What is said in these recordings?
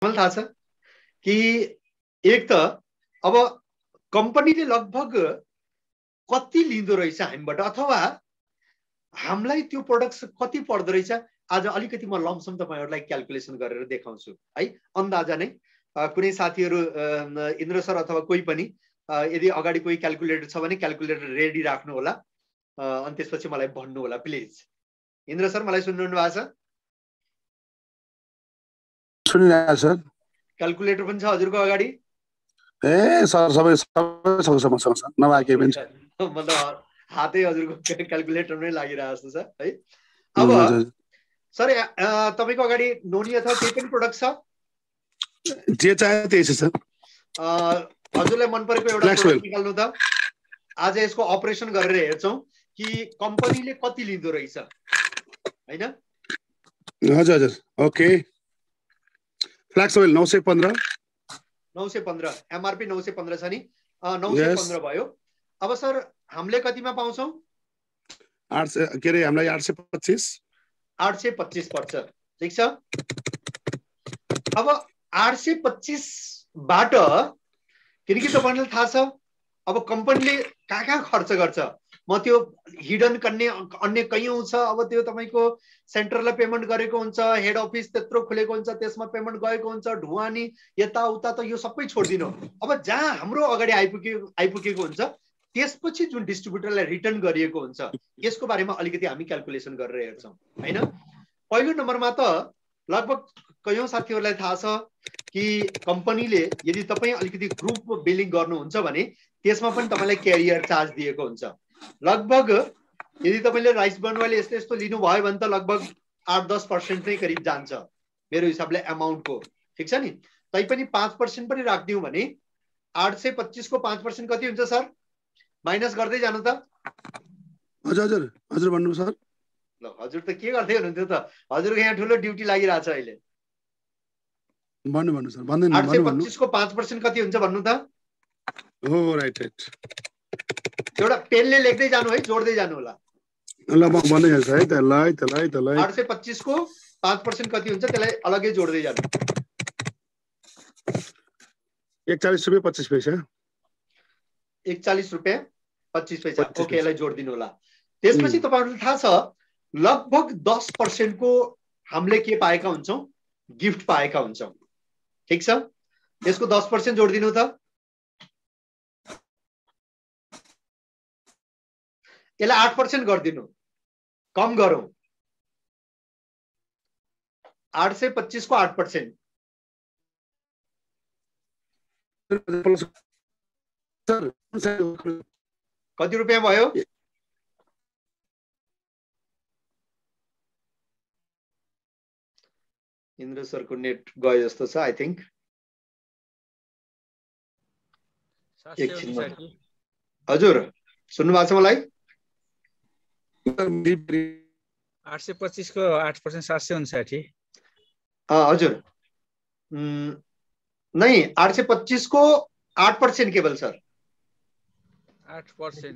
मलाई थाहा छ कि एक त अब कम्पनीले लगभग कति लिँदो रहेछ हामीबाट अथवा हामीलाई त्यो प्रोडक्ट कति पर्दो रहेछ। आज अलिकति म लमसम तपाईहरुलाई क्याल्कुलेसन गरेर देखाउँछु है। अन्दाजा नै कुनै साथीहरु इन्द्र सर अथवा कोही पनि यदि अगाडि कोही क्याल्कुलेटर छ भने क्याल्कुलेटर रेडी राख्नु होला अनि त्यसपछि मलाई भन्नु होला प्लिज। इन्द्र सर मलाई सुन्नुहुन्न भएको छ? सुनिरहेको छ। क्याल्कुलेटर पनि छ हजुरको अगाडि? ए सर सबै सँगसँगै नभए के पनि छ। म त हातै हजुरको क्याल्कुलेटरमै लागिरहेको छ है। अब सर तपाईको अगाडि नोनी अथवा केही पनि प्रोडक्ट छ? जे चाहे त्यही छ सर। हजुरलाई मन परेको एउटा प्रोडक्ट निकाल्नु त। आज यसको अपरेसन गरेर हेर्छौं कि कम्पनीले कति लिँदो रहेछ हैन। हजुर हजुर ओके। फ्ल्याक्स ओइल 915 एमआरपी 915 छ नि। 915 भयो। अब सर हामीले कतिमा पाउँछौं? 800 के रे हामीलाई 825 पर्छ। ठीक छ। अब 825 बाट किनकि तपाईहरुलाई थाहा छ अब कम्पनीले कहाँ खर्च गर्छ। म त्यो हिडन गर्ने अन्य कयौं छ। अब त्यो तपाईको सेन्टरलाई पेमेन्ट गरेको हुन्छ, हेड अफिस त्यत्रो खुलेको हुन्छ, त्यसमा पेमेन्ट गएको हुन्छ, ढुवानी यताउता त यो सबै छोड्दिनु। अब जहाँ हाम्रो अगाडि आइपुगेको हुन्छ त्यसपछि जुन डिस्ट्रिब्युटरलाई रिटर्न गरिएको हुन्छ यसको बारेमा अलिकति हामी क्याल्कुलेसन गरेर हेर्छौं हैन। पहिलो नम्बरमा त लगभग कयौं साथीहरुलाई थाहा छ कि कम्पनीले यदि तपाई अलिकति ग्रुप बिलिङ गर्नुहुन्छ भने त्यसमा पनि तपाईलाई क्यारियर चार्ज दिएको हुन्छ। लगभग यदि तपाईले राइस बर्न ओइल यस्तो यस्तो लिनु भयो भने त लगभग 8-10% नै करिब जान्छ मेरो हिसाबले अमाउन्टको। ठीक छ नि। तैपनि 5% पनि राख्दियौ भने 825 को 5% कति हुन्छ सर? माइनस गर्दै जानु त। हजुर हजुर हजुर भन्नु सर। ल हजुर त के गर्दै हुनुहुन्थ्यो त? हजुरको यहाँ ठुलो ड्युटी लागिरहेछ अहिले। भन्नु सर भन्दैन। 825 को 5% कति हुन्छ भन्नु त? हो राइट राइट। एउटा पेनले लेख्दै जानु है, जोड्दै जानु होला। ल म भन्दै जान्छु है। त्यसलाई 825 को 5% कति हुन्छ त्यसलाई अलग्गै जोड्दै जानु। 41 रुपैयाँ 25 पैसा। 41 रुपैयाँ 25 पैसा। ओके यसलाई जोड्दिनु होला। त्यसपछि तपाईहरुलाई थाहा छ लगभग 10% को हामीले के पाएका हुन्छौं? गिफ्ट पाएका हुन्छौं। ठीक छ। यसको 10% जोड्दिनु त। यसलाई 8% गर्दिनु। कम गरौं। 825 को 8%। कति रुपैयाँ भयो? इन्द्र सरको नेट गयो जस्तो छ आई थिंक। हजुर सुन्नु भएको छ मलाई? 825 को 8% 759। हजुर नहीं 825 को 8% केवल सर। 8%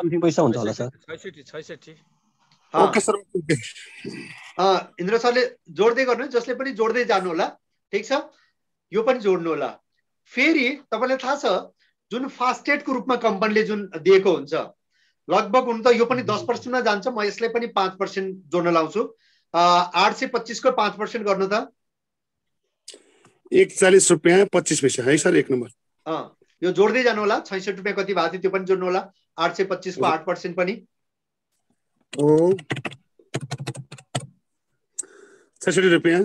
समथिङ पैसा हुन्छ होला सर। 66। Okay sir. इन्द्र सरले जोड्दै गर्नु, जसले पनि जोड्दै जानु होला। ठीक छ। यो पनि जोड्नु होला। फेरि तपाईलाई थाहा छ जुन फास्टेड को रूपमा कम्पनीले जुन दिएको हुन्छ लगभग हुन त यो पनि 10% मा जान्छ। म यसले पनि 5% जोड्न लाउँछु। 825 को 5% गर्नु त। 41 रुपैयाँ 25 पैसा है सर एक नम्बर। यो जोड्दै जानु होला। 66 रुपैयाँ कति भएको थियो त्यो पनि जोड्नु होला। 825 को 8% पनि। ओ 66 रुपैयाँ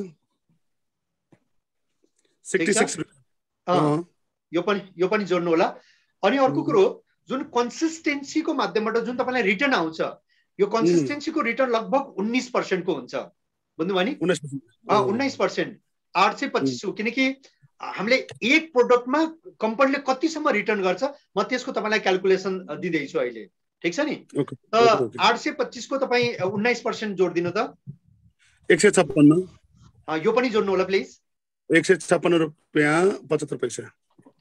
66 रुपैयाँ। यो पनि जोड्नु होला। अनि अर्को कुरो जुन कन्सिस्टेन्सी को माध्यमबाट जुन तपाईलाई रिटर्न आउँछ यो कन्सिस्टेन्सी को रिटर्न लगभग 19% को हुन्छ। बुझ्नुभयो नि? 19%। 825 हो किनकि हामीले एक प्रोडक्टमा कम्पनीले कतिसम्म रिटर्न गर्छ म त्यसको तपाईलाई क्याल्कुलेसन दिदै छु अहिले। ठीक छ नि। त 825 को तपाई 19% जोड्दिनु त। 156। यो पनि जोड्नु होला प्लिज। 156 रुपैयाँ 75 पैसा।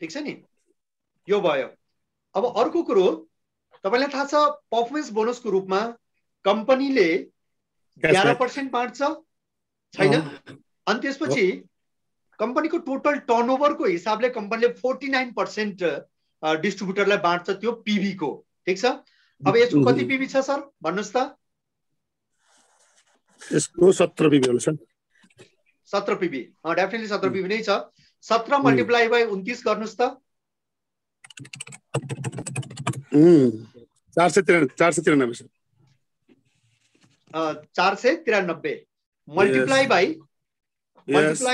ठीक छ नि। यो भयो। अब अर्को कुरो तपाईलाई थाहा छ परफर्मेन्स बोनस को रूपमा कम्पनीले 11% बाँड्छ छैन? अनि त्यसपछि कम्पनीको टोटल टर्नओभरको हिसाबले कम्पनीले 49% डिस्ट्रिब्युटरलाई बाँड्छ त्यो पीबी को, ठीक छ। अब यसको कति पीबी छ सर भन्नुस् त? यसको 17 पीबी हुन्छ। 17 पीबी, डेफिनेटली 17 पीबी नै छ। 17 मल्टिप्लाई बाई 29 गर्नुस् त। 493 493 मल्टिप्लाई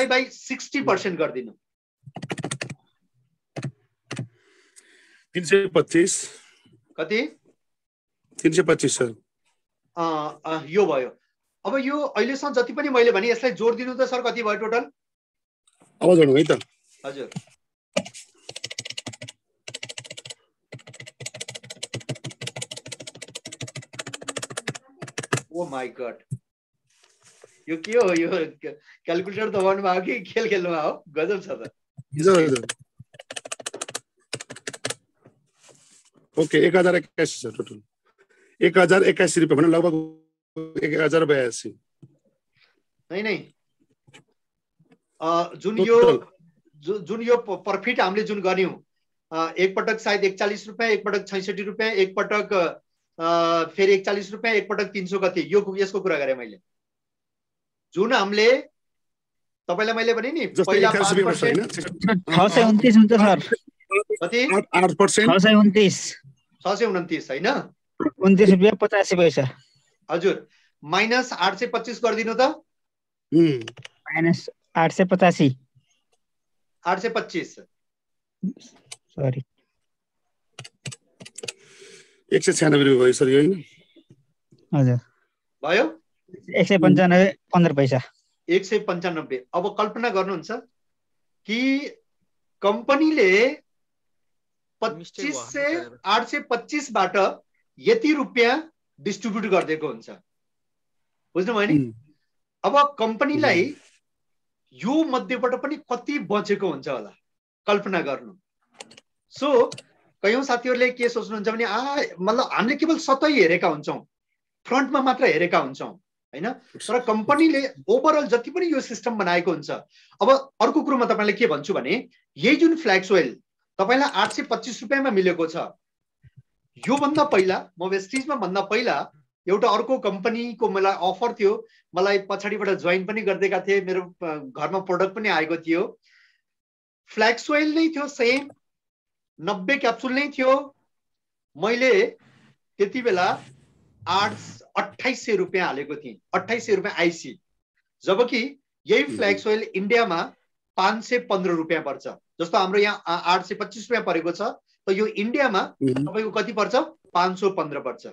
बाई 60% गरिदिनु। 325 कति? 325 सर। यो भयो। अब यो अहिलेसम्म जति पनि मैले भने यसलाई जोड दिनु त सर कति भयो टोटल? अब जोड्नु है त। हजुर ओ माय गॉड, यो के हो? यो क्याल्कुलेटर दबाउनु भयो कि खेल खेल्नु भयो? गजब छ त। Okay 1081 sir total. 1081 रुपैयाँ भने लगभग 1082। नहीं जुन यो प्रॉफिट हामीले जुन गर्यौं, एक पटक सायद 41 रुपैयाँ, एक पटक 66 रुपैयाँ, एक पटक फेरि 41 रुपैयाँ, एक पटक 300 कति, यो यसको कुरा गरे मैले। जुन हामीले तपाईलाई मैले भने नि पहिला 5% 629 हुन्छ सर। कति? 8%। 629 हैन? 29 रुपैयाँ 85 पैसा। हजुर, माइनस 825 गरिदिनु त। माइनस 885 825 सरी 196 रुपैयाँ भयो सर, यो हैन? हजुर भयो 195 15 पैसा। 195। अब कल्पना गर्नुहुन्छ कि कम्पनीले 25 से 825 बाट यति रुपैयाँ डिस्ट्रिब्युट गरिदिएको हुन्छ, बुझ्नुभयो नि? अब कम्पनीलाई यो मध्येबाट पनि कति बचेको हुन्छ होला कल्पना गर्नु। सो कयौं साथीहरूले के सोच्नुहुन्छ भने मतलब हामीले केवल सतै हेरेका हुन्छौं, फ्रन्टमा मात्र हेरेका हुन्छौं हैन, तर कम्पनीले ओभरअल जति पनि यो सिस्टम बनाएको हुन्छ। अब अर्को कुरो म तपाईलाई के भन्छु भने यही जुन फ्ल्याक्स ओइल तपाईलाई 825 रुपैयाँमा मिलेको छ, यो भन्दा पहिला म वेस्टिजमा भन्दा पहिला एउटा अर्को कम्पनीको मलाई अफर थियो, मलाई पछाडीबाट जोइन पनि गर्दैका थिए, मेरो घरमा प्रोडक्ट पनि आएको थियो, फ्ल्याक्स ओइल नै थियो, सेम 90 क्याप्सुल नै थियो। मैले त्यति बेला 2800 रुपैयाँ हालेको थिएँ, 2800 रुपैयाँ आइसी, जबकि यही फ्ल्याक्स ओइल इन्डियामा 515 रुपैयाँ पर्छ। जस्तो हाम्रो यहाँ 825 रुपैयाँ परेको छ, त यो इन्डियामा तपाईको कति पर्छ? 515 पर्छ।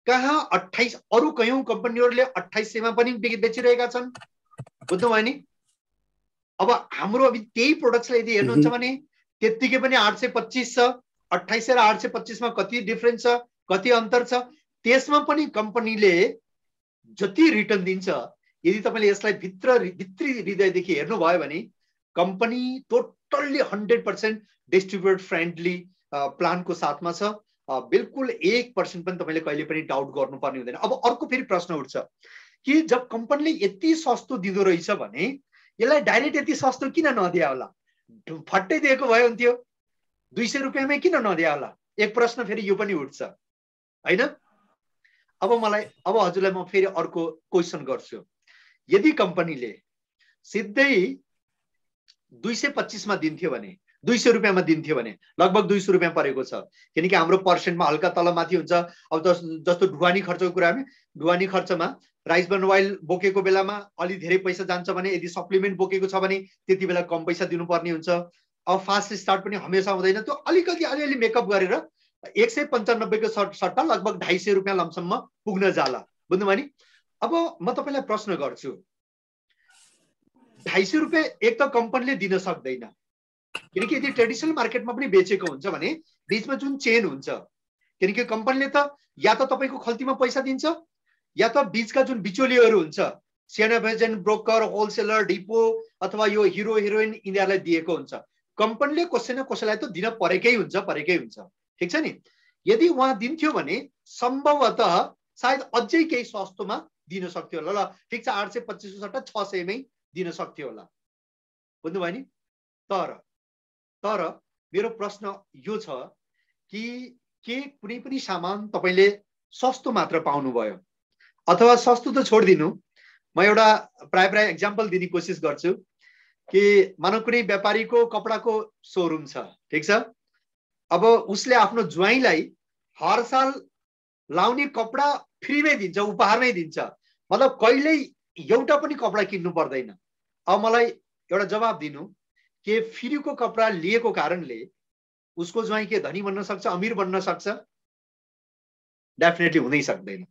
कहाँ 28, अरु कयौं कम्पनीहरुले 2800 मा पनि बेचिरहेका छन्, बुझ्नुभयो नि? अब हाम्रो अब त्यही प्रोडक्ट्सलाई यदि हेर्नुहुन्छ भने त्यतिकै पनि 825 छ। 2800 र 825 मा कति डिफरेन्स छ, कति अन्तर छ? त्यसमा पनि कम्पनीले जति रिटर्न दिन्छ, यदि तपाईले यसलाई भित्री हृदयदेखि हेर्नुभयो भने कम्पनी टोटल्ली 100% डिस्ट्रिब्युटर फ्रेन्डली प्लानको साथमा छ। बिल्कुल 1% पनि तपाईले कहिले पनि डाउट गर्नुपर्ने हुँदैन। अब अर्को फेरि प्रश्न उठ्छ कि जब कम्पनीले यति सस्तो दिँदो रहेछ भने यसलाई डाइरेक्ट यति सस्तो किन नदिया होला? फट्टै दिएको भए हुन्थ्यो, 200 रुपैयाँमै किन नदिया होला? एक प्रश्न फेरि यो पनि उठ्छ हैन? अब हजुरलाई म फेरि अर्को क्वेशन गर्छु। यदि कम्पनीले सिधै 225 मा दिन्थ्यो भने, 200 रुपैयाँमा दिन्थ्यो भने लगभग 200 रुपैयाँ परेको छ, किनकि हाम्रो पर्सेन्टमा हल्का तलमाथि हुन्छ। अब जस्तो ढुवानी खर्चको कुरा हामी, ढुवानी खर्चमा राइस ब्रान ओइल बोकेको बेलामा अलि धेरै पैसा जान्छ भने, यदि सप्लिमेन्ट बोकेको छ भने त्यति बेला कम पैसा दिनुपर्ने हुन्छ। अब फास्ट स्टार्ट पनि हमेसा हुँदैन, त्यो अलिकति अलिअलि मेकअप गरेर 195 को सट्टा लगभग 250 रुपैयाँ लमसम्म पुग्न जाला, बुझ्नुभयो नि? अब म तपाईलाई प्रश्न गर्छु, 250 रुपैयाँ एक त कम्पनीले दिन सक्दैन, किनकि यदि ट्रेडिसनल मार्केटमा पनि बेचेको हुन्छ भने बीचमा जुन चेन हुन्छ, किनकि कम्पनीले त या त तपाईको खल्तीमा पैसा दिन्छ या त बीचका जुन बिचौलियाहरू हुन्छ, सेना भेजन ब्रोकर, होलसेलर, डिपो अथवा यो हिरो हिरोइन यिनीहरूलाई दिएको हुन्छ। कम्पनीले कसै न कसैलाई त दिन परेकै हुन्छ, ठीक छ नि? यदि उहाँ दिन्थ्यो भने सम्भवतः सायद अझै केही सस्तोमा दिन सक्थ्यो होला। ल ठिक छ, 825 को सट्टा 600 मै दिन सक्थ्यो होला। बुझ्नुभयो नि। तर तर मेरो प्रश्न यो छ कि के कुनै पनि सामान तपाईले सस्तो मात्र पाउनुभयो, अथवा सस्तो त छोडिदिनु, म एउटा प्राय एक्जाम्पल दिने कोसिस गर्छु कि मानव कुनै व्यापारीको कपडाको सोरुम छ, ठिक छ, अब उसले आफ्नो ज्वाइँलाई हर साल लाउने कपडा फ्रीमै दिन्छ, उपहारमै दिन्छ, मतलब कहिल्यै एउटा पनि कपडा किन्नु पर्दैन। अब मलाई एउटा जवाब दिनु कि फ्रीको कपडा लिएको कारणले उसको ज्वाइँ के धनी बन्न सक्छ, अमीर बन्न सक्छ? डेफिनेटली हुनै सक्दैन।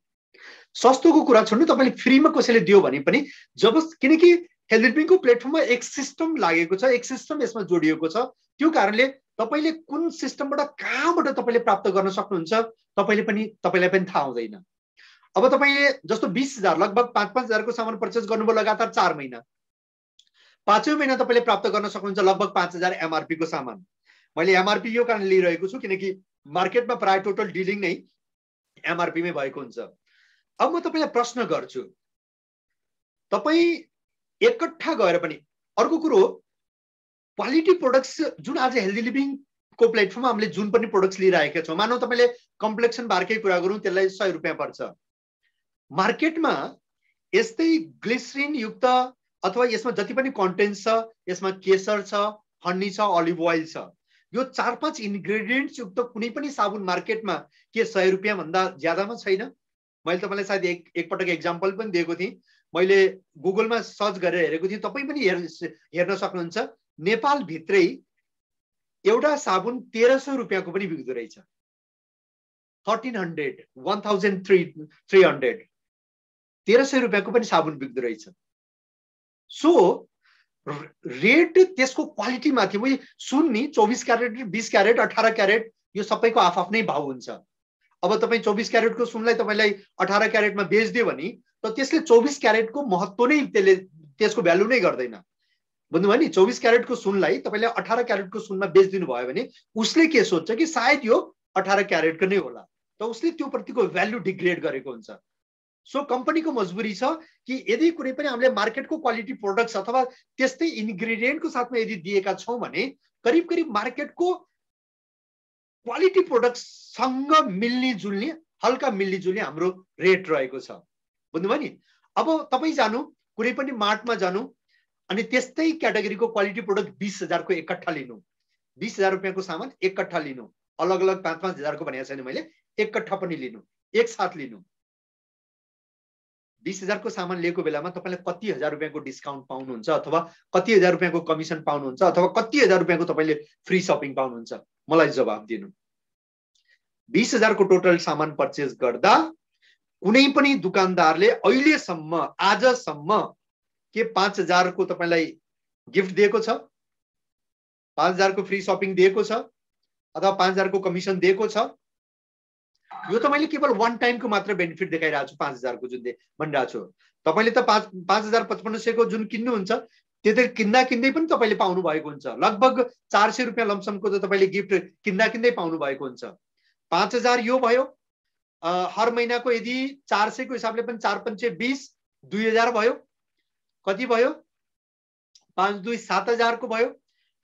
सस्तोको कुरा छोड्नु, तपाईले फ्रीमा कसैले दियो भने पनि जब, किनकि हेल्थ प्लेटफर्ममा एक सिस्टम लागेको छ, एक सिस्टम यसमा जोडिएको छ, त्यो कारणले तपाईले कुन सिस्टमबाट कहाँबाट तपाईले प्राप्त गर्न सक्नुहुन्छ तपाईलाई पनि थाहा हुँदैन। अब तपाईले जस्तो 20,000 लगभग 5,000 को सामान पर्चेस गर्नुभयो लगातार 4 महिना, 5औं महिना तपाईले प्राप्त गर्न सक्नुहुन्छ लगभग 5,000 एमआरपी को सामान। मैले एमआरपी यो कारण लिइरहेको छु किनकि मार्केटमा प्राय टोटल डिलिङ नै एमआरपी मै भएको हुन्छ। अब म तपाईलाई प्रश्न गर्छु, तपाई एकट्ठा गएर पनि, अर्को कुरो क्वालिटी प्रोडक्ट्स जुन आज हेल्दी लिभिङ को प्लेटफर्ममा हामीले जुन पनि प्रोडक्ट्स लिइरहेका छौं, मानौ तपाईले कम्प्लेक्सन बारकै कुरा गरौँ, त्यसलाई 100 रुपैयाँ पर्छ। मार्केटमा यस्तै ग्लिसरिन युक्त अथवा यसमा जति पनि कन्टेन्ट छ, यसमा केसर छ, हनी छ, अलिभ ओइल छ, यो 4-5 इन्ग्रेडिएन्ट्स युक्त कुनै पनि साबुन मार्केटमा के 100 रुपैयाँ भन्दा ज्यादामा छैन? मैले तपाईलाई सायद एक पटक एक्जाम्पल पनि दिएको थिएँ, मैले गुगलमा सर्च गरेर हेरेको थिएँ, तपाई पनि हेर्न सक्नुहुन्छ। नेपाल भित्रै एउटा साबुन 1300 रुपैयाँको पनि बिक्दो रहेछ, 1300, 1300 1300 रुपैयाँको पनि साबुन बिक्दो रहेछ। सो रेट त्यसको क्वालिटी माथि, म सुन्नी 24 क्यारेट, 20 क्यारेट, 18 क्यारेट, यो सबैको आफ्नै भाव हुन्छ। अब तपाई 24 क्यारेटको सुनलाई तपाईलाई 18 क्यारेटमा बेच्दियो भने त त्यसले 24 क्यारेटको महत्त्व नै त्यसको भ्यालु नै गर्दैन, बुझ्नुभयो नि। 24 क्यारेटको सुनलाई तपाईले 18 क्यारेटको सुनमा बेच्दिनु भयो भने उसले के सोच्छ कि सायद यो 18 क्यारेटको नै होला, त उसले त्यो प्रतिको भ्यालु डिग्रेड गरेको हुन्छ। सो कम्पनीको मजबुरी छ कि यदि कुनै पनि हामीले मार्केटको क्वालिटी प्रोडक्ट्स अथवा त्यस्तै इन्ग्रेडिएन्टको साथमा यदि दिएका छौं भने करिब मार्केटको क्वालिटी प्रोडक्ट्ससँग मिल्ने जुल्ने, हल्का मिल्ने जुल्ने हाम्रो रेट रहेको छ, बुझ्नुभयो नि। अब तपाई जानु कुनै पनि मार्टमा जानु अनि त्यस्तै क्याटेगोरीको क्वालिटी प्रोडक्ट 20,000 को एकट्ठा लिनु, 20,000 रुपैयाँको सामान एकट्ठा लिनु, अलग अलग 5-5 हजार को भनेको छैन मैले, एकट्ठा पनि लिनु, एक साथ लिनु। 20,000 को सामान लिएको बेलामा तपाईले कति हजार रुपैयाँको डिस्काउन्ट पाउनुहुन्छ, अथवा कति हजार रुपैयाँको कमिसन पाउनुहुन्छ, अथवा कति हजार रुपैयाँको तपाईले फ्री शपिङ पाउनुहुन्छ? मलाई जवाब दिनु। 20,000 को टोटल सामान पर्चेस गर्दा कुनै पनि दुकानदारले अहिलेसम्म आजसम्म के 5,000 को तपाईलाई गिफ्ट दिएको छ, 5,000 को फ्री शपिङ दिएको छ, अथवा 5,000 को कमिसन दिएको छ? यो त मैले केवल वन टाइम को मात्र बेनिफिट देखाइरहेको छु, 5,000 को जुन भनिरहेको छु। तपाईले त 5,555 को जुन किन्नुहुन्छ त्यो त किन्दा किन्दै पनि तपाईले पाउनु भएको हुन्छ, लगभग 400 रुपैयाँ लमसमको त तपाईले गिफ्ट किन्दा किन्दै पाउनु भएको हुन्छ। 5,000 यो भयो, हर महिनाको यदि 400 को हिसाबले पनि 4×5 = 20, 2,000 भयो, कति भयो? 5×2 = 7,000 को भयो।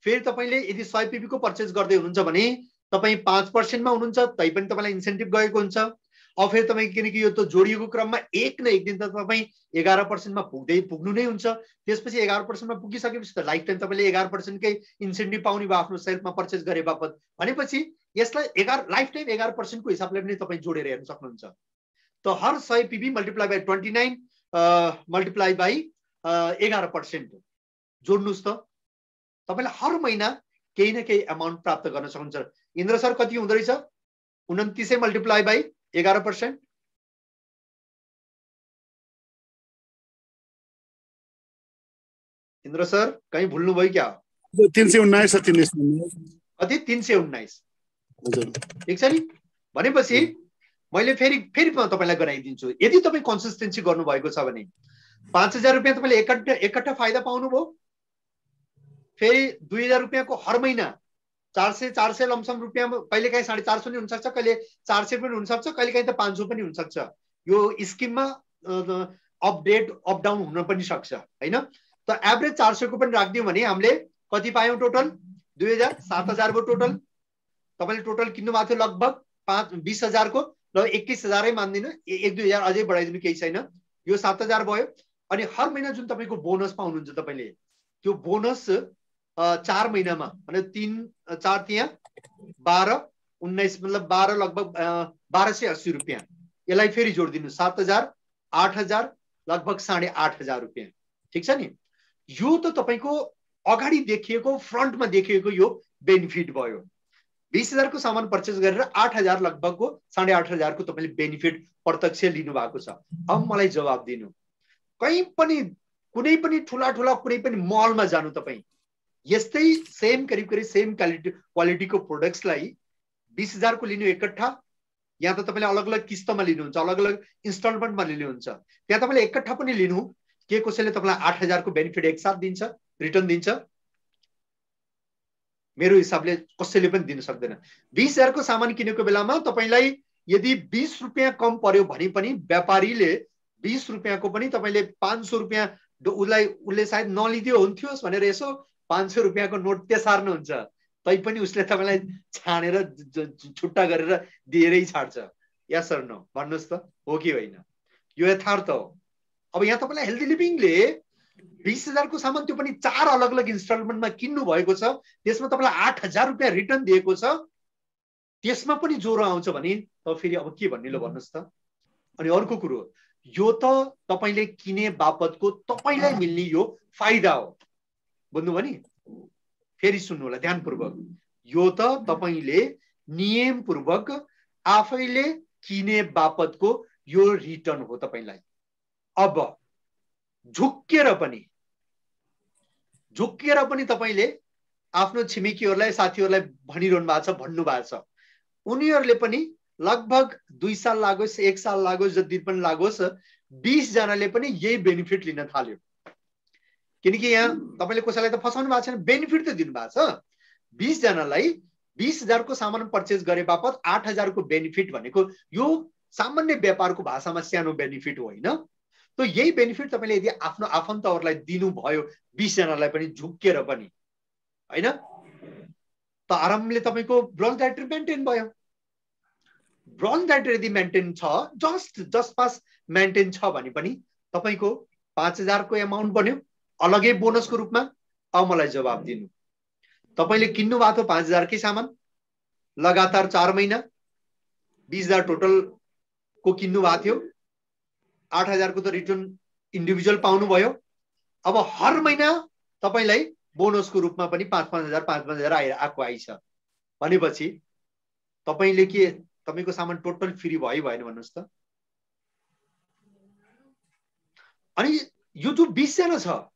फेरि तपाईले यदि 100 पीबी को पर्चेस गर्दै हुनुहुन्छ भने तपाई 5% मा हुनुहुन्छ, तै पनि तपाईलाई इन्सेन्टिभ गएको हुन्छ। अब फेरि तपाई किनकि यो त जोडिएको क्रममा एक न एक दिन त तपाई 11% मा पुग्नु नै हुन्छ। त्यसपछि 11% मा पुगिसकेपछि त लाइफ टाइम तपाईले 11% कै इन्सेन्टिभ पाउने भयो आफ्नो सेल्फमा पर्चेस गरे बापत। भनेपछि यसलाई 11 लाइफ टाइम 11% को हिसाबले पनि तपाई जोडेर हेर्न सक्नुहुन्छ। त हर 100 PB multiply by 29 multiply by 11% जोड्नुस् त तपाईलाई हर महिना केही न केही अमाउन्ट प्राप्त गर्न सक्नुहुन्छ। इन्द्र सर कति हुँदै रहेछ? 29 मल्टिप्लाई बाइ 11%। इन्द्र सर कहीं भुल्नु भयो क्या? 319 कति? 319। ठीक छ नि? भनेपछि मैले फेरि तपाईलाई गराइदिन्छु। यदि तपाई कन्सिस्टेन्सी गर्नु भएको छ भने 5,000 रुपैयाँ तपाईले एकट्ठा फाइदा पाउनुभयो, फेरि 2,000 रुपैयाँको हर महिना 400 लमसम रुपैयाँ, कहिले काहीँ 450 नि हुन सक्छ, कहिले 400 पनि हुन सक्छ, कहिले काहीँ त 500 पनि हुन सक्छ। यो स्किममा अपडेट अप डाउन हुन पनि सक्छ हैन। त एभरेज 400 को पनि राख्दियौँ भने हामीले कति पायौँ टोटल 2000 7000 भयो टोटल। तपाईले टोटल किन्नु भएको थियो लगभग 20,000 को, ल 21,000 मान्दिनु, 1-2,000 अझै बढाइदिनु केही छैन, यो 7,000 भयो। अनि हर महिना जुन तपाईको बोनस पाउनुहुन्छ तपाईले, त्यो बोनस 4 महिनामा भने 3 4 त्यहाँ 12 19 मतलब 12 लगभग 1280 रुपैयाँ, यसलाई फेरि जोडिदिनु 7,000 8,000 लगभग 8,500 रुपैयाँ। ठिक छ नि, यो त तपाईको अगाडि देखिएको फ्रन्टमा देखिएको यो बेनिफिट भयो। 20,000 को सामान पर्चेस गरेर 8,000 लगभगको 8,500 को तपाईले बेनिफिट प्रत्यक्ष लिनु भएको छ। अब मलाई जवाब दिनु, कहीँ पनि कुनै पनि ठुला कुनै पनि मलमा जानु, तपाई यस्तै सेम करिब सेम क्वालिटीको प्रोडक्ट्सलाई 20,000 को लिनु एकट्ठा, यहाँ त तपाईले अलग अलग किस्तमा लिनुहुन्छ, अलग अलग इन्स्टलमेन्टमा लिनुहुन्छ। त्यहाँ तपाईले एकट्ठा पनि लिनु, के कसैले तपाईलाई 8,000 को बेनिफिट एकसाथ दिन्छ, रिटर्न दिन्छ? मेरो हिसाबले कसैले पनि दिन सक्दैन। 20,000 को सामान किनेको बेलामा तपाईलाई यदि 20 रुपैयाँ कम पर्यो भने पनि व्यापारीले 20 रुपैयाँ को पनि तपाईले 500 रुपैयाँ उसले सायद नलिदियो हुन्थ्यो भनेर यसो 500 रुपैयाँ को नोट तेसार्नुहुन्छ, तै पनि उसले तपाईलाई छानेर छुट्टा गरेर दिएरै छाड्छ। यस सर नो भन्नुस् त, हो कि होइन? यो यथार्थ हो। अब यहाँ तपाईलाई हेल्दी लिभिङले 20,000 को सामान त्यो पनि 4 अलग अलग इन्स्टलमेन्टमा किन्नु भएको छ, त्यसमा तपाईलाई 8,000 रुपैयाँ रिटर्न दिएको छ, त्यसमा पनि जोरो आउँछ भने त फेरि अब के भन्ने ल भन्नुस् त। अनि अर्को कुरो, यो त तपाईले किने बापतको तपाईलाई मिल्ने यो फाइदा हो, बुझ्नुभयो नि? फेरि सुन्नु होला ध्यानपूर्वक, यो त तपाईले नियमपूर्वक आफैले किने बापतको यो रिटर्न हो तपाईलाई। अब झुक्केर पनि तपाईले आफ्नो छिमेकीहरूलाई साथीहरूलाई भनिरहनु भएको छ, भन्नु भएको छ, उनीहरूले पनि लगभग 2 साल लागोस् 1 साल लागोस् जति पनि लागोस् 20 जनाले पनि यही बेनिफिट लिन थाल्यो। किनकि यहाँ तपाईले कसैलाई त फसाउनु भएको छैन, बेनिफिट त दिनु भएको छ। 20 जनालाई 20,000 को सामान पर्चेस गरे बापत 8,000 को बेनिफिट भनेको यो सामान्य व्यापारको भाषामा सानो बेनिफिट होइन। त यही बेनिफिट तपाईले यदि आफ्नो आफन्तहरूलाई दिनुभयो 20 जनालाई पनि झुक्केर पनि, हैन, त आरामले तपाईको ब्लड डायट्री मेन्टेन भयो। ब्लड डायट्री यदि मेन्टेन छ, जस्ट पास मेन्टेन छ भने पनि तपाईको 5,000 को अमाउन्ट बन्यो अलगै बोनसको रूपमा। अब मलाई जवाब दिनु, तपाईले किन्नु भएको थियो 5,000 कै सामान, लगातार 4 महिना 20,000 टोटल को किन्नु भएको थियो, 8,000 को त रिटर्न इन्डिभिजुअल पाउनु भयो। अब हर महिना तपाईलाई बोनसको रूपमा पनि 5,000 आइछ भनेपछि तपाईले के तपाईको सामान टोटल फ्री भयो भएन भन्नुस् त? अनि यो जो 20 जना छ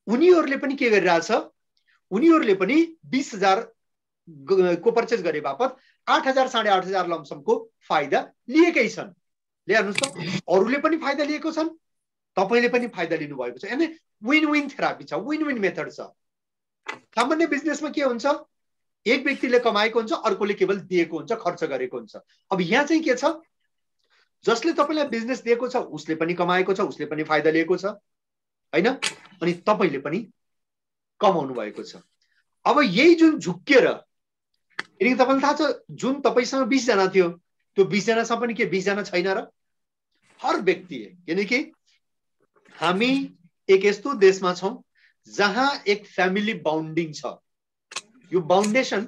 उनीहरूले पनि के गरिरहेछ, उनीहरूले पनि 20,000 को पर्चेस गरे बापत 8,000 8,500 लमसमको फाइदा लिएकै छन्। ल्याउनुस् त, अरूले पनि फाइदा लिएको छन्, तपाईले पनि फाइदा लिनु भएको छ। यानी विन विन थेरापी छ, विन विन मेथड छ। सामान्य बिजनेसमा के हुन्छ, एक व्यक्तिले कमाएको हुन्छ, अर्कोले केवल दिएको हुन्छ, खर्च गरेको हुन्छ। अब यहाँ चाहिँ के छ, जसले तपाईलाई बिजनेस दिएको छ उसले पनि कमाएको छ, उसले पनि फाइदा लिएको छ, हैन, अनि तपाईले पनि कमाउनु भएको छ। अब यही जुन झुक्केर, किनकि तपाईलाई थाहा छ जुन तपाईसँग 20 जना थियो त्यो 20 जनासँग पनि के 20 जना छैन र? हर व्यक्ति, किनकि हामी एक यस्तो देशमा छौं जहाँ एक फ्यामिली बाउन्डिङ छ। यो बाउन्डेसन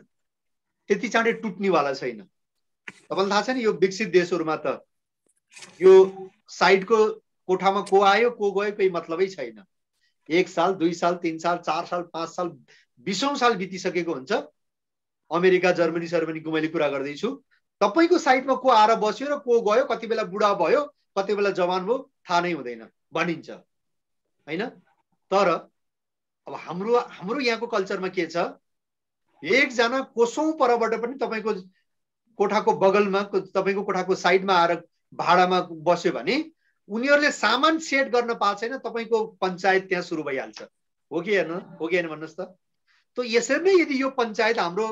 त्यति चाँडै टुट्नेवाला छैन। तपाईलाई थाहा छ नि, यो विकसित देशहरुमा त यो साइडको कोठामा को आयो को गयो कोही मतलबै छैन। 1 साल 2 साल 3 साल 4 साल 5 साल 20औं साल बितिसकेको हुन्छ। अमेरिका जर्मनी सर्मनीको मैले कुरा गर्दैछु, तपाईको साइडमा को आएर बस्यो र को गयो, कति बेला बुढा भयो कति बेला जवान भयो थाहा नै हुँदैन भनिन्छ, हैन? तर अब हाम्रो यहाँको कल्चरमा के छ, एकजना कोसौं परबाट पनि तपाईको कोठाको बगलमा तपाईको कोठाको साइडमा आएर भाडामा बस्यो भने उनीहरूले सामान सेट गर्न पाएको छैन, तपाईको पञ्चायत त्यहाँ सुरु भइहाल्छ। हो कि हैन? हो कि हैन भन्नुस् त? त यसरी नै यदि यो पञ्चायत हाम्रो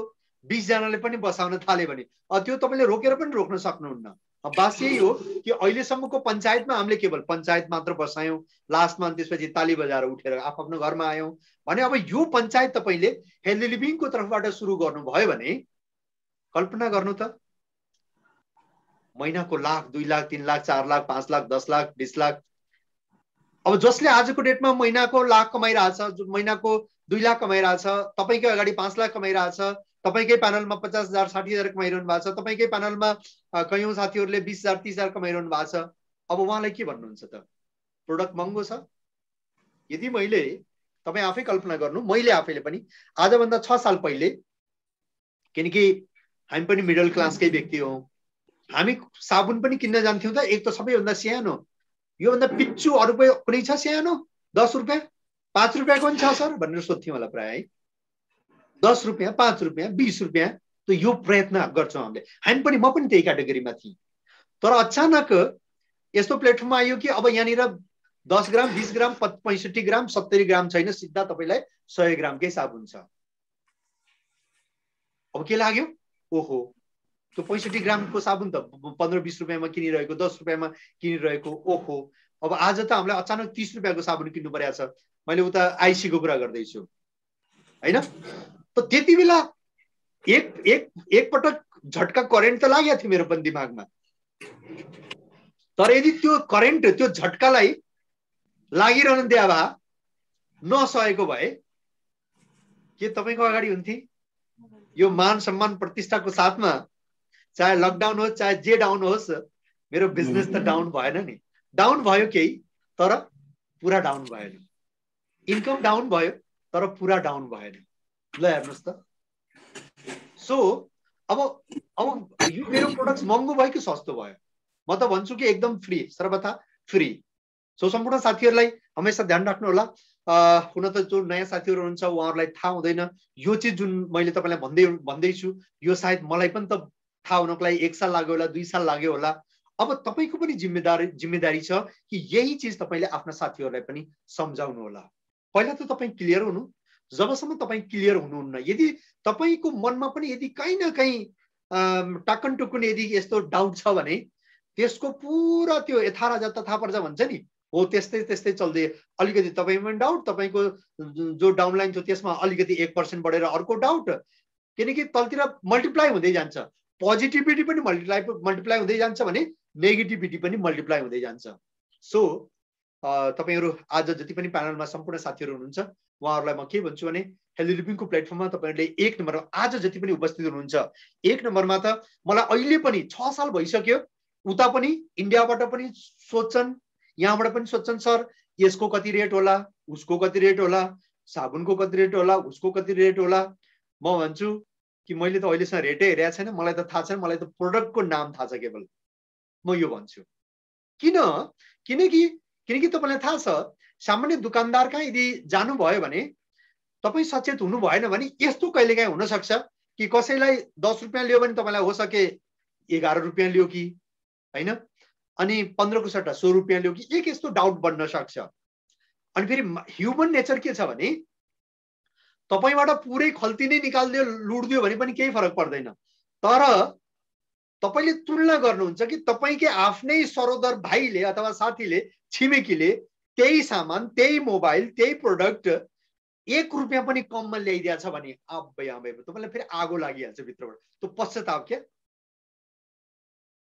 20 जनाले पनि बसाउन थाले भने त्यो तपाईले रोकेर पनि रोक्न सक्नुहुन्न। बास यही हो कि अहिलेसम्मको पञ्चायतमा हामीले केवल पञ्चायत मात्र बसायौँ, लास्टमा त्यसपछि ताली बजाएर उठेर आफ्नो घरमा आयौँ भने अब यो पञ्चायत तपाईँले हेल्दी लिभिङको तर्फबाट सुरु गर्नुभयो भने कल्पना गर्नु त महिनाको लाख, 2 लाख, 3 लाख, 4 लाख, 5 लाख, 10 लाख, 20 लाख। अब जसले आजको डेटमा महिनाको लाख कमाइरहेछ, महिनाको 2 लाख कमाइरहेछ, तपाईँकै अगाडि 5 लाख कमाइरहेछ, तपाईँकै प्यानलमा 50,000 60,000 कमाइरहनु भएको छ, तपाईँकै प्यानलमा कयौं साथीहरूले 20,000 30,000 कमाइरहनु भएको छ। अब उहाँलाई के भन्नुहुन्छ त? प्रोडक्ट महँगो छ। यदि मैले, तपाईँ आफै कल्पना गर्नु, मैले आफैले पनि आजभन्दा 6 साल पहिले, किनकि हामी पनि मिडल क्लासकै व्यक्ति हौँ, हामी साबुन पनि किन्न जान्थ्यौँ त, एक त सबैभन्दा सानो, योभन्दा पिच्चु अरू कुनै छ सानो? 10 रुपियाँ 5 रुपियाँको पनि छ सर भनेर सोध्थ्यौँ होला प्राय है। 10 रुपियाँ 5 रुपियाँ 20 रुपियाँ, त यो प्रयत्न गर्छौँ हामीले। हामी पनि, म पनि त्यही क्याटेगोरीमा थिएँ। तर अचानक यस्तो प्लेटफर्ममा आयो कि अब यहाँनिर 10 ग्राम 20 ग्राम 65 ग्राम 70 ग्राम छैन, सिधा तपाईँलाई 100 ग्रामकै साबुन छ। अब के लाग्यो? ओहो, त्यो 65 ग्रामको साबुन त 15-20 रुपियाँमा किनिरहेको, 10 रुपियाँमा किनिरहेको, ओहो अब आज त हामीलाई अचानक 30 रुपियाँको साबुन किन्नु परेको छ। मैले उता आइसीको कुरा गर्दैछु हैन। त त्यति बेला एक पटक झट्का करेन्ट त लागेको थियो मेरो पनि दिमागमा। तर यदि त्यो करेन्ट, त्यो झट्कालाई लागिरहन दिए भए, नसकेको भए के तपाईँको अगाडि हुन्थे? यो मान सम्मान प्रतिष्ठाको साथमा चाहे लकडाउन होस् चाहे जे डाउन होस्, मेरो बिजनेस त डाउन भएन नि। डाउन भयो केही, तर पुरा डाउन भएन। इन्कम डाउन भयो तर पुरा डाउन भएन। ल हेर्नुहोस् त। सो अब यो मेरो प्रोडक्ट्स महँगो भयो कि सस्तो भयो? म त भन्छु कि एकदम फ्री, सर्वथा फ्री। सो सम्पूर्ण साथीहरूलाई हमेशा ध्यान राख्नु होला। हुन त जो नयाँ साथीहरू हुनुहुन्छ उहाँहरूलाई थाहा हुँदैन यो चिज जुन मैले तपाईँलाई भन्दैछु, यो सायद मलाई पनि त थाहा हुनको लागि 1 साल लाग्यो होला, 2 साल लाग्यो होला। अब तपाईँको पनि जिम्मेदारी छ कि यही चिज तपाईँले आफ्ना साथीहरूलाई पनि सम्झाउनु होला। पहिला त तपाईँ क्लियर हुनु। जबसम्म तपाईँ क्लियर हुनुहुन्न, यदि तपाईँको मनमा पनि यदि कहीँ न कहीँ टाकन टुकुन यदि यस्तो डाउट छ भने त्यसको पुरा त्यो यथारा जता थाहा पर्छ भन्छ नि, हो त्यस्तै त्यस्तै चल्दै अलिकति तपाईँमा डाउट, तपाईँको जो डाउनलाइन थियो त्यसमा अलिकति 1% बढेर अर्को डाउट, किनकि तलतिर मल्टिप्लाई हुँदै जान्छ। पोजिटिभिटी पनि मल्टिप्लाई हुँदै जान्छ भने नेगेटिभिटी पनि मल्टिप्लाई हुँदै जान्छ। सो तपाईँहरू आज जति पनि प्यानलमा सम्पूर्ण साथीहरू हुनुहुन्छ उहाँहरूलाई म के भन्छु भने हेल्दी लिभिङको प्लेटफर्ममा तपाईँहरूले 1 नम्बर, आज जति पनि उपस्थित हुनुहुन्छ 1 नम्बरमा त मलाई अहिले पनि 6 साल भइसक्यो, उता पनि इन्डियाबाट पनि सोध्छन्, यहाँबाट पनि सोध्छन् सर यसको कति रेट होला, उसको कति रेट होला, साबुनको कति रेट होला, उसको कति रेट होला। म भन्छु कि मैले त अहिलेसम्म रेटै हेरेको छैन, मलाई त थाहा छैन, मलाई त प्रोडक्टको नाम थाहा छ केवल। म यो भन्छु किनकि तपाईँलाई थाहा छ सामान्य दुकानदार कहाँ यदि जानुभयो भने तपाईँ सचेत हुनु भएन भने यस्तो कहिलेकाहीँ हुन सक्छ कि कसैलाई 10 रुपियाँ लियो भने तपाईँलाई हो सके 11 रुपियाँ लियो कि हैन, अनि 15 को सट्टा 100 रुपियाँ लियो कि, एक यस्तो डाउट बन्न सक्छ। अनि फेरि ह्युमन नेचर के छ भने तपाईबाट पुरै खल्ती नै निकाल्दियो लुट्दियो भने पनि केही फरक पर्दैन। तर तपाईले तुलना गर्नुहुन्छ कि तपाईकै आफ्नै सरोदर भाइले अथवा साथीले छिमेकीले त्यही सामान, त्यही मोबाइल, त्यही प्रोडक्ट 1 रुपियाँ पनि कममा ल्याइदिएछ भने अब्बै आबै तपाईलाई फेरि आगो लागिहाल्छ भित्रबाट। त्यो पश्चाताप के?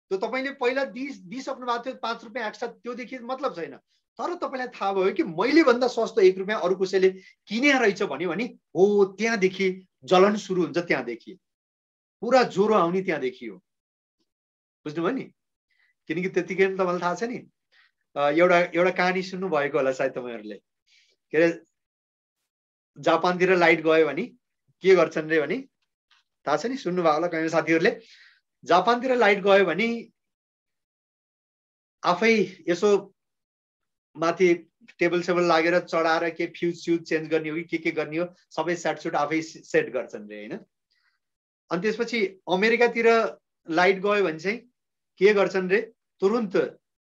त्यो तपाईले पहिला दिइसक्नु भएको थियो 5 रुपियाँ एक्स्ट्रा, त्योदेखि मतलब छैन। तर तपाईलाई थाहा भयो कि मैले भन्दा सस्तो 1 रुपियाँ अरू कसैले किने रहेछ भन्यो भने हो त्यहाँदेखि जलन सुरु हुन्छ, त्यहाँदेखि पुरा ज्वरो आउने त्यहाँदेखि हो। बुझ्नुभयो नि? किनकि त्यतिकै तपाईँलाई थाहा छ नि, एउटा कहानी सुन्नु भएको होला सायद तपाईँहरूले, के अरे जापानतिर लाइट गयो भने के गर्छन् रे भने थाहा छ नि, सुन्नु भएको होला कयौं साथीहरूले। जापानतिर लाइट गयो भने आफै यसो माथि टेबल सेबल लागेर चढाएर के फ्युज चेन्ज गर्ने हो कि के गर्ने हो सबै सेट आफै सेट गर्छन् रे हैन। अनि त्यसपछि अमेरिकातिर लाइट गयो भने चाहिँ के गर्छन् रे, तुरुन्त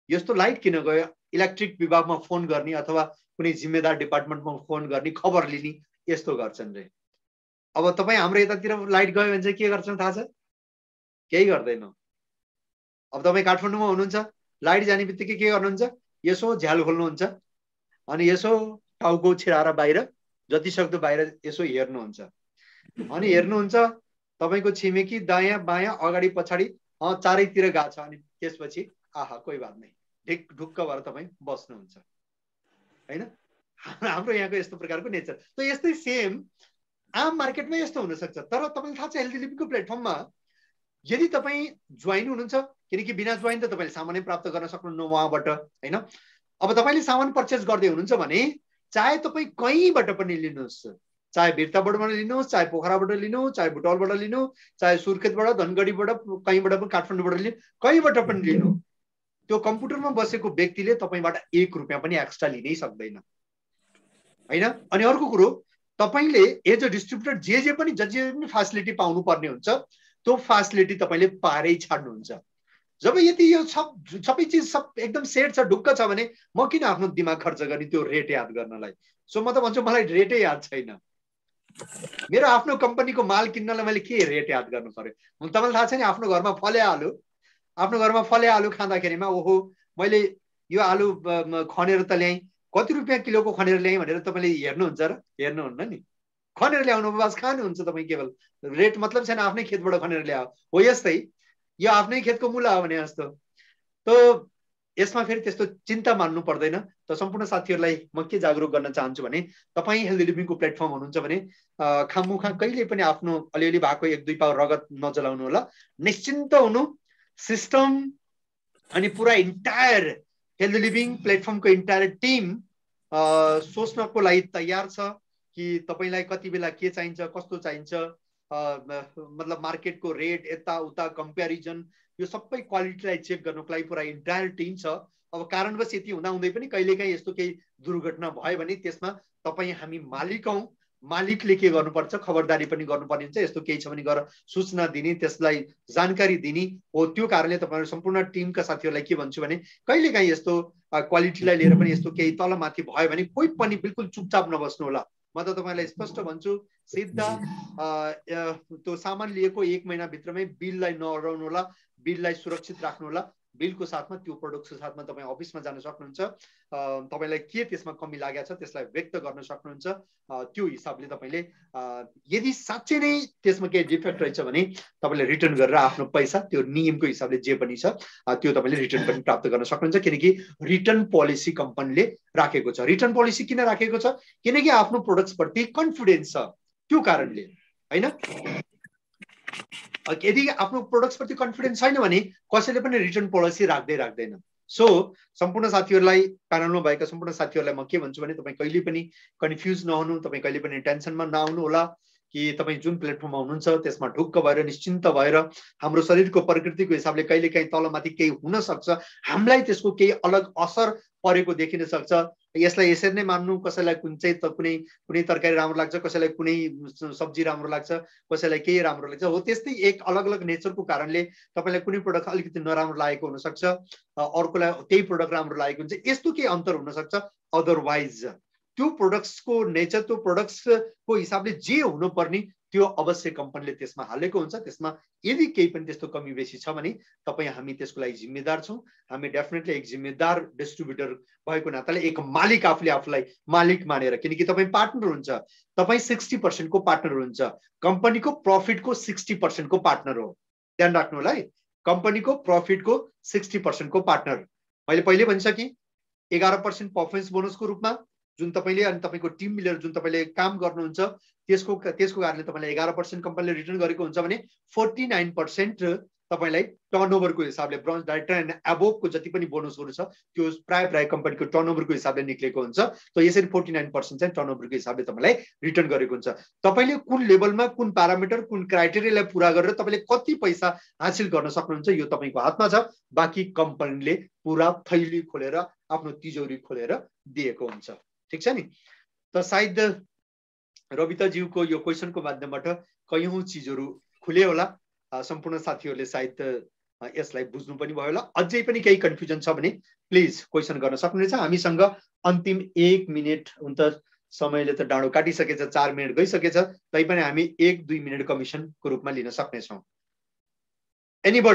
यस्तो लाइट किन गयो इलेक्ट्रिक विभागमा फोन गर्ने अथवा कुनै जिम्मेदार डिपार्टमेन्टमा फोन गर्ने, खबर लिने, यस्तो गर्छन् रे। अब तपाईँ हाम्रो यतातिर लाइट गयो भने चाहिँ के गर्छन् थाहा छ? केही गर्दैन। अब तपाईँ काठमाडौँमा हुनुहुन्छ, लाइट जाने बित्तिकै के गर्नुहुन्छ, यसो झ्याल खोल्नुहुन्छ अनि यसो टाउको छिराएर बाहिर जतिसक्दो बाहिर यसो हेर्नुहुन्छ। अनि हेर्नुहुन्छ तपाईँको छिमेकी दायाँ बायाँ अगाडि पछाडि चारैतिर गएको छ। अनि त्यसपछि आहा कोही बात नै, ढुक्क भएर तपाईँ बस्नुहुन्छ होइन। हाम्रो यहाँको यस्तो प्रकारको नेचर। त यस्तै सेम आम मार्केटमा यस्तो हुनसक्छ। तर तपाईँलाई थाहा छ हेल्दी लिभिङको प्लेटफर्ममा यदि तपाईँ जोइन हुनुहुन्छ, किनकि बिना जोइन त तपाईँले सामानै प्राप्त गर्न सक्नुहुन्न उहाँबाट होइन। अब तपाईँले सामान पर्चेस गर्दै हुनुहुन्छ भने चाहे तपाईँ कहीँबाट पनि लिनुहोस्, चाहे भिरताबाट लिनुहोस्, चाहे पोखराबाट लिनुहोस्, चाहे बुटवलबाट लिनु, चाहे सुर्खेतबाट, धनगढीबाट, कहीँबाट पनि, काठमाडौँबाट लिनु, कहीँबाट पनि लिनु, त्यो कम्प्युटरमा बसेको व्यक्तिले तपाईँबाट 1 रुपियाँ पनि एक्स्ट्रा लिनै सक्दैन होइन। अनि अर्को कुरो, तपाईँले एज अ डिस्ट्रिब्युटर जे पनि फेसिलिटी पाउनु पर्ने हुन्छ त्यो फेसिलिटी तपाईँले पारै छाड्नुहुन्छ। जब यदि यो सबै चिज एकदम सेट छ, ढुक्क छ भने म किन आफ्नो दिमाग खर्च गर्ने त्यो रेट याद गर्नलाई। सो म त भन्छु मलाई रेटै याद छैन। मेरो आफ्नो कम्पनीको माल किन्नलाई मैले के रेट याद गर्नु पर्यो। तपाईँलाई थाहा छ नि, आफ्नो घरमा फले आलु खाँदाखेरिमा ओहो मैले यो आलु खनेर त ल्याएँ, कति रुपियाँ किलोको खनेर ल्याएँ भनेर तपाईँले हेर्नुहुन्छ र? हेर्नुहुन्न नि। खनेर ल्याउनु बस खानुहुन्छ तपाईँ, केवल रेट मतलब छैन आफ्नै खेतबाट खनेर ल्यायो हो। यस्तै यो आफ्नै खेतको मूला हो भने जस्तो। त यसमा फेरि त्यस्तो चिन्ता मान्नु पर्दैन। त सम्पूर्ण साथीहरूलाई म के जागरुक गर्न चाहन्छु भने, तपाईँ हेल्दी लिभिङको प्लेटफर्म हुनुहुन्छ भने खाममुखा कहिले पनि आफ्नो अलिअलि भएको 1-2 पाउ रगत नजलाउनु होला। निश्चिन्त हुनु। सिस्टम अनि पुरा इन्टायर हेल्दी लिभिङ प्लेटफर्मको इन्टायर टिम सोच्नको लागि तयार छ कि तपाईँलाई कति बेला के चाहिन्छ, कस्तो चाहिन्छ, मतलब मार्केटको रेट यताउता कम्पेरिजन, यो सबै क्वालिटीलाई चेक गर्नको लागि पुरा इन्टायर टिम छ। अब कारणवश यति हुँदाहुँदै पनि कहिलेकाहीँ यस्तो केही दुर्घटना भयो भने त्यसमा तपाईँ हामी मालिक हौँ, मालिकले के गर्नुपर्छ, खबरदारी पनि गर्नुपर्ने हुन्छ। यस्तो केही छ भने गएर सूचना दिने, त्यसलाई जानकारी दिने हो। त्यो कारणले तपाईँहरू सम्पूर्ण टिमका साथीहरूलाई के भन्छु भने कहिलेकाहीँ यस्तो क्वालिटीलाई लिएर पनि यस्तो केही तलमाथि भयो भने कोही पनि बिल्कुल चुपचाप नबस्नु होला। म त तपाईँलाई स्पष्ट भन्छु, सिधा त्यो सामान लिएको 1 महिनाभित्रमै बिललाई नहराउनु होला, बिललाई सुरक्षित राख्नु होला। बिलको साथमा त्यो प्रोडक्टको साथमा तपाईँ अफिसमा जान सक्नुहुन्छ, तपाईँलाई के त्यसमा कमी लागेको छ त्यसलाई व्यक्त गर्न सक्नुहुन्छ। त्यो हिसाबले तपाईँले यदि साँच्चै नै त्यसमा केही डिफेक्ट रहेछ भने तपाईँले रिटर्न गरेर आफ्नो पैसा त्यो नियमको हिसाबले जे पनि छ त्यो तपाईँले रिटर्न पनि प्राप्त गर्न सक्नुहुन्छ। किनकि रिटर्न पोलिसी कम्पनीले राखेको छ। रिटर्न पोलिसी किन राखेको छ? किनकि आफ्नो प्रोडक्ट्सप्रति कन्फिडेन्स छ, त्यो कारणले होइन। यदि आफ्नो प्रोडक्ट्सप्रति कन्फिडेन्स छैन भने कसैले पनि रिटर्न पोलिसी राख्दैन। सो सम्पूर्ण साथीहरूलाई, प्यानलमा भएका सम्पूर्ण साथीहरूलाई म के भन्छु भने तपाईँ कहिले पनि कन्फ्युज नहुनु, तपाईँ कहिले पनि टेन्सनमा नआउनु होला कि तपाईँ जुन प्लेटफर्ममा हुनुहुन्छ त्यसमा ढुक्क भएर निश्चिन्त भएर। हाम्रो शरीरको प्रकृतिको हिसाबले कहिलेकाहीँ तलमाथि केही हुन सक्छ, हामीलाई त्यसको केही अलग असर परेको देखिन सक्छ। यसलाई यसरी नै मान्नु, कसैलाई कुनै तरकारी राम्रो लाग्छ, कसैलाई कुनै सब्जी राम्रो लाग्छ, कसैलाई केही राम्रो लाग्छ हो। त्यस्तै एक अलग अलग नेचरको कारणले तपाईँलाई कुनै प्रोडक्ट अलिकति नराम्रो लागेको हुनसक्छ, अर्कोलाई त्यही प्रोडक्ट राम्रो लागेको हुन्छ। यस्तो केही अन्तर हुनसक्छ। अदरवाइज त्यो प्रोडक्ट्सको नेचर, त्यो प्रोडक्ट्सको हिसाबले जे हुनुपर्ने त्यो अवश्य कम्पनीले त्यसमा हालेको हुन्छ। त्यसमा यदि केही पनि त्यस्तो कमी बेसी छ भने तपाईँ हामी त्यसको लागि जिम्मेदार छौँ। हामी डेफिनेटली एक जिम्मेदार डिस्ट्रिब्युटर भएको नाताले एक मालिक आफूले आफूलाई मालिक मानेर, किनकि तपाईँ पार्टनर हुन्छ, तपाईँ 60% को पार्टनर हुन्छ, कम्पनीको प्रफिटको 60% को पार्टनर हो। ध्यान राख्नु होला है, कम्पनीको प्रफिटको 60% को पार्टनर। मैले पहिले भनिसकेँ 11% पर्फर्मेन्स बोनसको रूपमा जुन तपाईँले अनि तपाईँको टिम मिलेर जुन तपाईँले काम गर्नुहुन्छ त्यसको कारणले तपाईँलाई 11% कम्पनीले रिटर्न गरेको हुन्छ भने 49% तपाईँलाई टर्नओभरको हिसाबले ब्रोन्ज डाइरेक्टर एन्ड एबोभको जति पनि बोनसहरू छ त्यो प्राय कम्पनीको टर्नओभरको हिसाबले निक्लेको हुन्छ। त यसरी 49% चाहिँ टर्नओभरको हिसाबले तपाईँलाई रिटर्न गरेको हुन्छ। तपाईँले कुन लेभलमा, कुन प्यारामिटर, कुन क्राइटेरियालाई पुरा गरेर तपाईँले कति पैसा हासिल गर्न सक्नुहुन्छ यो तपाईँको हातमा छ। बाँकी कम्पनीले पुरा थैली खोलेर आफ्नो तिजौरी खोलेर दिएको हुन्छ। ठिक छ नि। त सायद रविताज्यूको यो क्वेसनको माध्यमबाट कयौं चिजहरू खुले होला। सम्पूर्ण साथीहरूले सायद यसलाई बुझ्नु पनि भयो होला। अझै पनि केही कन्फ्युजन छ भने प्लिज क्वेसन गर्न सक्नुहुनेछ। हामीसँग अन्तिम 1 मिनेट हुन्छ, समयले त डाँडो काटिसकेछ, 4 मिनेट गइसकेछ, तैपनि हामी 1-2 मिनेट कमिसनको रूपमा लिन सक्नेछौँ। एनीबडी